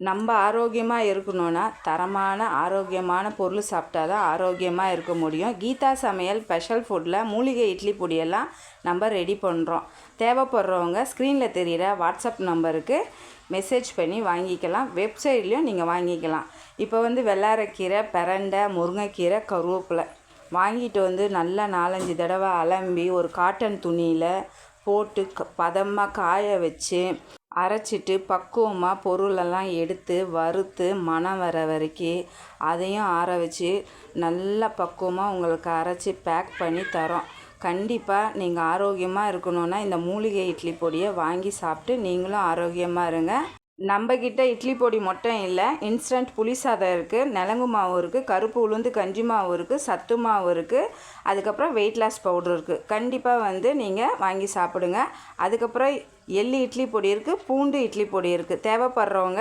நம்ம ஆரோக்கியமாக இருக்கணும்னா தரமான ஆரோக்கியமான பொருள் சாப்பிட்டா தான் ஆரோக்கியமாக இருக்க முடியும். கீதா சமையல் ஸ்பெஷல் ஃபுட்டில் மூலிகை இட்லி பொடியெல்லாம் நம்ம ரெடி பண்ணுறோம். தேவைப்படுறவங்க ஸ்க்ரீனில் தெரிகிற வாட்ஸ்அப் நம்பருக்கு மெசேஜ் பண்ணி வாங்கிக்கலாம். வெப்சைட்லேயும் நீங்கள் வாங்கிக்கலாம். இப்போ வெள்ளரிக்கீரை, பிரண்டை, முருங்கைக்கீரை, கருவேப்பிலை வாங்கிட்டு நல்லா 4-5 தடவை அலம்பி ஒரு காட்டன் துணியில் போட்டு பதமாக காய வச்சு அரைச்சிட்டு பக்குவமாக பொருளெல்லாம் எடுத்து வறுத்து மணம் வர வரைக்கும் அதையும் ஆற வச்சு நல்லா பக்குவமாக உங்களுக்கு அரைச்சி பேக் பண்ணி தரோம். கண்டிப்பாக நீங்கள் ஆரோக்கியமாக இருக்கணுன்னா இந்த மூலிகை இட்லி பொடியை வாங்கி சாப்பிட்டு நீங்களும் ஆரோக்கியமாக இருங்க. நம்மக்கிட்ட இட்லி பொடி மட்டும் இல்லை, இன்ஸ்டன்ட் புளி சாதம் இருக்குது, நலங்கு மாவு இருக்குது, கருப்பு உளுந்து கஞ்சி மாவு இருக்குது, சத்து மாவு இருக்குது, அதுக்கப்புறம் வெயிட் லாஸ் பவுடர் இருக்குது. கண்டிப்பாக நீங்கள் வாங்கி சாப்பிடுங்க. அதுக்கப்புறம் எள்ளு இட்லி பொடி இருக்குது, பூண்டு இட்லி பொடி இருக்குது. தேவைப்படுறவங்க